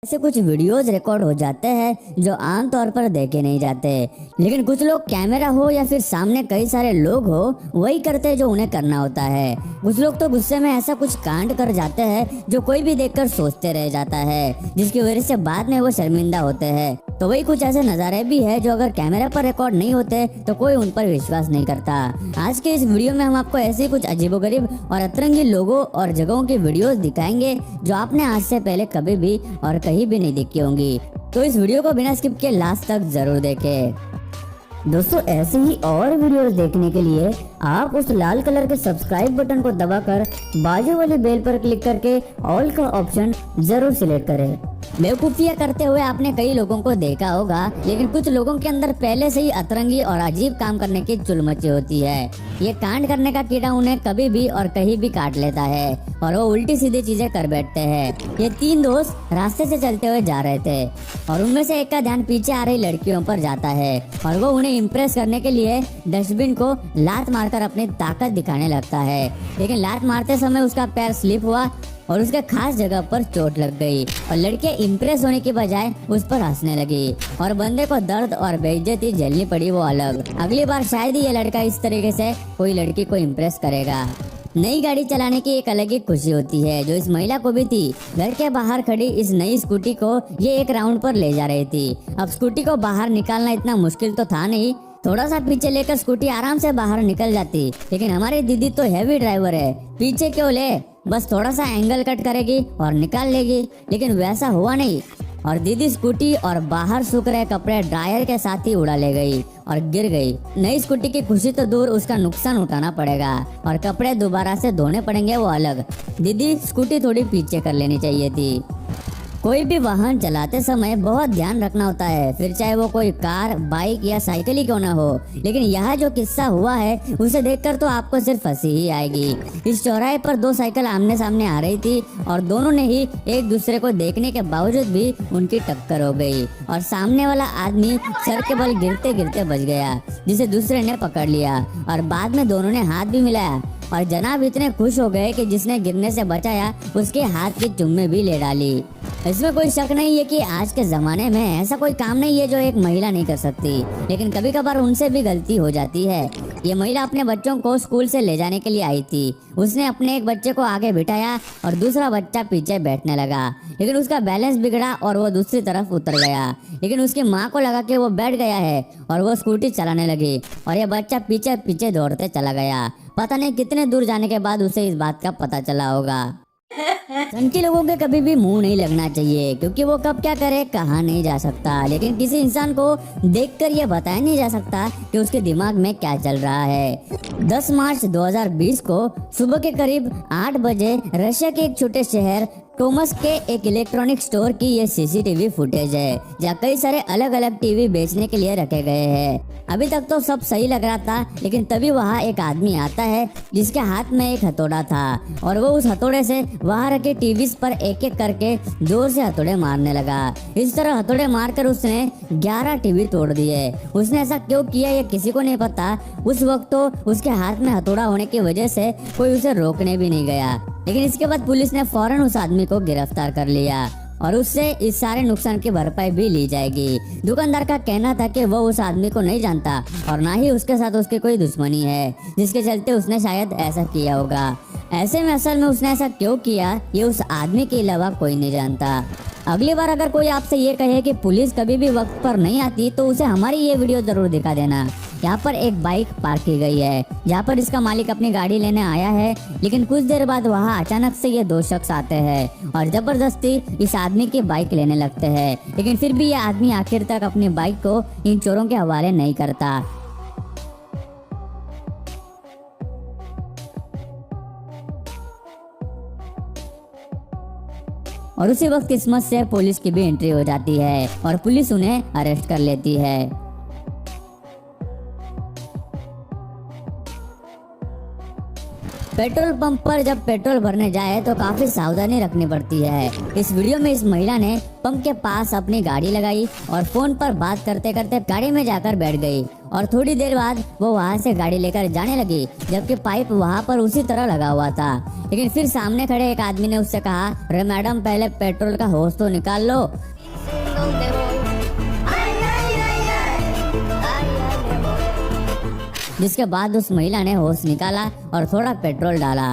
ऐसे कुछ videos record हो जाते हैं जो आमतौर पर देखे नहीं जाते, लेकिन कुछ लोग कैमरा हो या फिर सामने कई सारे लोग हो वही करते हैं जो उन्हें करना होता है। कुछ लोग तो गुस्से में ऐसा कुछ कांड कर जाते हैं जो कोई भी देखकर सोचते रह जाता है, जिसकी वजह से बाद में वो शर्मिंदा होते हैं। तो वही कुछ ऐसे नज़ारे भी है जो अगर कैमरा पर रिकॉर्ड नहीं होते तो कोई उन पर विश्वास नहीं करता। आज के इस वीडियो में हम आपको ऐसे कुछ अजीबोगरीब और अतरंगी लोगों और जगहों की वीडियोस दिखाएंगे जो आपने आज से पहले कभी भी और कहीं भी नहीं देखी होंगी। तो इस वीडियो को बिना स्किप किए लास्ट तक जरूर देखें। दोस्तों, ऐसे ही और वीडियोस देखने के लिए आप उस लाल कलर के सब्सक्राइब बटन को दबाकर बाजू वाली बेल पर क्लिक करके ऑल का ऑप्शन जरूर सिलेक्ट करें। बेवकूफियां करते हुए आपने कई लोगों को देखा होगा, लेकिन कुछ लोगों के अंदर पहले से ही अतरंगी और अजीब काम करने की चुल मची होती है। ये कांड करने का कीड़ा उन्हें कभी भी और कहीं भी काट लेता है और वो उल्टी सीधी चीजें कर बैठते हैं। ये तीन दोस्त रास्ते से चलते हुए जा रहे थे और उनमें से एक का ध्यान पीछे आ रही लड़कियों पर जाता है और वो उन्हें इम्प्रेस करने के लिए डस्टबिन को लात मारकर अपनी ताकत दिखाने लगता है, लेकिन लात मारते समय उसका पैर स्लिप हुआ और उसके खास जगह पर चोट लग गई और लड़कियां इम्प्रेस होने की बजाय उस पर हंसने लगी और बंदे को दर्द और बेइज्जती झेलनी पड़ी, वो अलग। अगली बार शायद ही ये लड़का इस तरीके से कोई लड़की को इम्प्रेस करेगा। नई गाड़ी चलाने की एक अलग ही खुशी होती है जो इस महिला को भी थी। घर के बाहर खड़ी इस नई स्कूटी को ये एक राउंड पर ले जा रही थी। अब स्कूटी को बाहर निकालना इतना मुश्किल तो था नहीं, थोड़ा सा पीछे लेकर स्कूटी आराम से बाहर निकल जाती, लेकिन हमारी दीदी तो हैवी ड्राइवर है, पीछे क्यों ले, बस थोड़ा सा एंगल कट करेगी और निकाल लेगी। लेकिन वैसा हुआ नहीं और दीदी स्कूटी और बाहर सूख रहे कपड़े ड्रायर के साथ ही उड़ा ले गई और गिर गई। नई स्कूटी की खुशी तो दूर, उसका नुकसान उठाना पड़ेगा और कपड़े दोबारा से धोने पड़ेंगे, वो अलग। दीदी स्कूटी थोड़ी पीछे कर लेनी चाहिए थी। कोई भी वाहन चलाते समय बहुत ध्यान रखना होता है, फिर चाहे वो कोई कार, बाइक या साइकिल ही क्यों ना हो। लेकिन यह जो किस्सा हुआ है उसे देखकर तो आपको सिर्फ हंसी ही आएगी। इस चौराहे पर दो साइकिल आमने सामने आ रही थी और दोनों ने ही एक दूसरे को देखने के बावजूद भी उनकी टक्कर हो गई और सामने वाला आदमी सर के बल गिरते गिरते बच गया, जिसे दूसरे ने पकड़ लिया और बाद में दोनों ने हाथ भी मिलाया और जनाब इतने खुश हो गए कि जिसने गिरने से बचाया उसके हाथ की चुम्मे भी ले डाली। इसमें कोई शक नहीं है कि आज के ज़माने में ऐसा कोई काम नहीं है जो एक महिला नहीं कर सकती, लेकिन कभी कभार उनसे भी गलती हो जाती है। ये महिला अपने बच्चों को स्कूल से ले जाने के लिए आई थी। उसने अपने एक बच्चे को आगे बिठाया और दूसरा बच्चा पीछे बैठने लगा, लेकिन उसका बैलेंस बिगड़ा और वो दूसरी तरफ उतर गया। लेकिन उसकी माँ को लगा कि वो बैठ गया है और वो स्कूटी चलाने लगी और यह बच्चा पीछे पीछे दौड़ते चला गया। पता नहीं कितने दूर जाने के बाद उसे इस बात का पता चला होगा। सनकी लोगों के कभी भी मुंह नहीं लगना चाहिए, क्योंकि वो कब क्या करे कहा नहीं जा सकता, लेकिन किसी इंसान को देखकर ये बताया नहीं जा सकता कि उसके दिमाग में क्या चल रहा है। 10 मार्च 2020 को सुबह के करीब 8 बजे रशिया के एक छोटे शहर टोमस के एक इलेक्ट्रॉनिक स्टोर की ये सीसीटीवी फुटेज है, जहाँ कई सारे अलग अलग टीवी बेचने के लिए रखे गए हैं। अभी तक तो सब सही लग रहा था, लेकिन तभी वहाँ एक आदमी आता है जिसके हाथ में एक हथौड़ा था और वो उस हथौड़े से वहाँ रखे टीवीज पर एक एक करके जोर से हथौड़े मारने लगा। इस तरह हथौड़े मारकर उसने 11 टीवी तोड़ दिए। उसने ऐसा क्यों किया ये किसी को नहीं पता। उस वक्त तो उसके हाथ में हथौड़ा होने की वजह से कोई उसे रोकने भी नहीं गया, लेकिन इसके बाद पुलिस ने फौरन उस आदमी को गिरफ्तार कर लिया और उससे इस सारे नुकसान की भरपाई भी ली जाएगी। दुकानदार का कहना था कि वो उस आदमी को नहीं जानता और ना ही उसके साथ उसकी कोई दुश्मनी है, जिसके चलते उसने शायद ऐसा किया होगा। ऐसे में असल में उसने ऐसा क्यों किया ये उस आदमी के अलावा कोई नहीं जानता। अगली बार अगर कोई आपसे ये कहे कि पुलिस कभी भी वक्त पर नहीं आती तो उसे हमारी ये वीडियो जरूर दिखा देना। यहाँ पर एक बाइक पार्क की गई है जहाँ पर इसका मालिक अपनी गाड़ी लेने आया है, लेकिन कुछ देर बाद वहाँ अचानक से ये दो शख्स आते हैं और जबरदस्ती इस आदमी की बाइक लेने लगते हैं, लेकिन फिर भी ये आदमी आखिर तक अपनी बाइक को इन चोरों के हवाले नहीं करता। और उसी वक्त किस्मत से पुलिस की भी एंट्री हो जाती है और पुलिस उन्हें अरेस्ट कर लेती है। पेट्रोल पंप पर जब पेट्रोल भरने जाए तो काफी सावधानी रखनी पड़ती है। इस वीडियो में इस महिला ने पंप के पास अपनी गाड़ी लगाई और फोन पर बात करते करते गाड़ी में जाकर बैठ गई और थोड़ी देर बाद वो वहाँ से गाड़ी लेकर जाने लगी, जबकि पाइप वहाँ पर उसी तरह लगा हुआ था। लेकिन फिर सामने खड़े एक आदमी ने उससे कहा, अरे मैडम पहले पेट्रोल का होश तो निकाल लो। जिसके बाद उस महिला ने होश निकाला और थोड़ा पेट्रोल डाला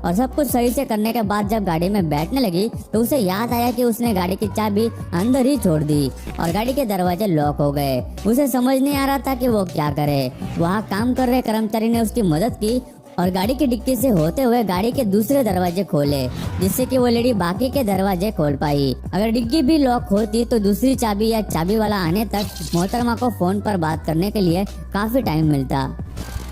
और सब कुछ सही से करने के बाद जब गाड़ी में बैठने लगी तो उसे याद आया कि उसने गाड़ी की चाबी अंदर ही छोड़ दी और गाड़ी के दरवाजे लॉक हो गए। उसे समझ नहीं आ रहा था कि वो क्या करे। वहाँ काम कर रहे कर्मचारी ने उसकी मदद की और गाड़ी की डिक्की से होते हुए गाड़ी के दूसरे दरवाजे खोले, जिससे कि वो लेडी बाकी के दरवाजे खोल पाई। अगर डिक्की भी लॉक होती तो दूसरी चाबी या चाबी वाला आने तक मोहतरमा को फोन पर बात करने के लिए काफी टाइम मिलता।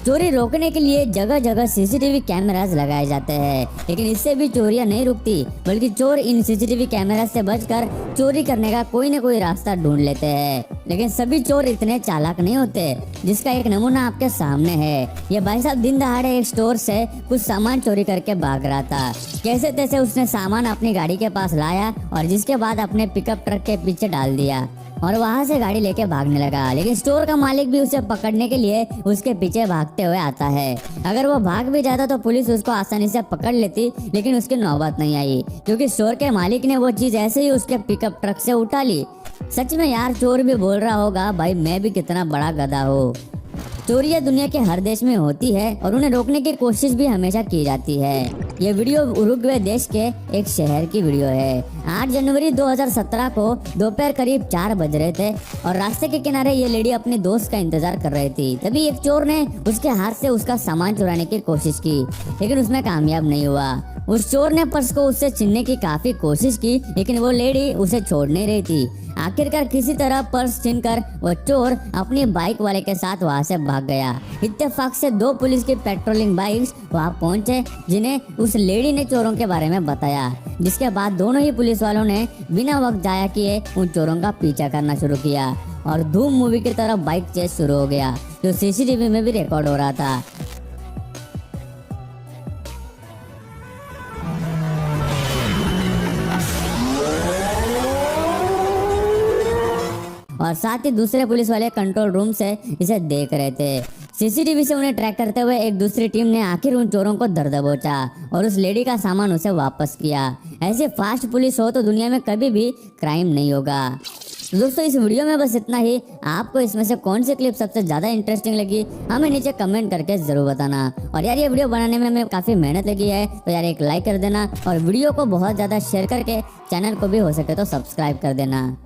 चोरी रोकने के लिए जगह जगह सीसीटीवी कैमरास लगाए जाते हैं, लेकिन इससे भी चोरियां नहीं रुकती, बल्कि चोर इन सीसीटीवी कैमरा से बचकर चोरी करने का कोई न कोई रास्ता ढूंढ लेते हैं। लेकिन सभी चोर इतने चालाक नहीं होते, जिसका एक नमूना आपके सामने है। ये भाई साहब दिन दहाड़े एक स्टोर से कुछ सामान चोरी करके भाग रहा था। कैसे तैसे उसने सामान अपनी गाड़ी के पास लाया और जिसके बाद अपने पिकअप ट्रक के पीछे डाल दिया और वहाँ से गाड़ी लेके भागने लगा। लेकिन स्टोर का मालिक भी उसे पकड़ने के लिए उसके पीछे भागते हुए आता है। अगर वो भाग भी जाता तो पुलिस उसको आसानी से पकड़ लेती, लेकिन उसकी नौबत नहीं आई क्योंकि स्टोर के मालिक ने वो चीज ऐसे ही उसके पिकअप ट्रक से उठा ली। सच में यार, चोर भी बोल रहा होगा, भाई मैं भी कितना बड़ा गधा हूँ। चोरियां दुनिया के हर देश में होती है और उन्हें रोकने की कोशिश भी हमेशा की जाती है। ये वीडियो उरुग्वे देश के एक शहर की वीडियो है। 8 जनवरी 2017 को दोपहर करीब 4 बज रहे थे और रास्ते के किनारे ये लेडी अपने दोस्त का इंतजार कर रही थी। तभी एक चोर ने उसके हाथ से उसका सामान चुराने की कोशिश की, लेकिन उसमें कामयाब नहीं हुआ। उस चोर ने पर्स को उससे छीनने की काफी कोशिश की, लेकिन वो लेडी उसे छोड़ नहीं रही थी। आखिरकार किसी तरह पर्स छीनकर वो चोर अपनी बाइक वाले के साथ वहां से भाग गया। इत्तेफाक से 2 पुलिस की पेट्रोलिंग बाइक्स वहां पहुंचे, जिन्हें उस लेडी ने चोरों के बारे में बताया। जिसके बाद दोनों ही पुलिस वालों ने बिना वक्त जाया किए उन चोरों का पीछा करना शुरू किया और धूम मूवी की तरह बाइक चेस शुरू हो गया, जो सीसीटीवी में भी रिकॉर्ड हो रहा था। और साथ ही दूसरे पुलिस वाले कंट्रोल रूम से इसे देख रहे थे। सीसीटीवी से उन्हें ट्रैक करते हुए एक दूसरी टीम ने आखिर उन चोरों को धर दबोचा और उस लेडी का सामान उसे वापस किया। ऐसे फास्ट पुलिस हो तो दुनिया में कभी भी क्राइम नहीं होगा। तो दोस्तों, इस वीडियो में बस इतना ही। आपको इसमें से कौन सी क्लिप सबसे ज्यादा इंटरेस्टिंग लगी हमें नीचे कमेंट करके जरूर बताना। और यार, ये वीडियो बनाने में हमें काफी मेहनत लगी है, तो यार एक लाइक कर देना और वीडियो को बहुत ज्यादा शेयर करके चैनल को भी हो सके तो सब्सक्राइब कर देना।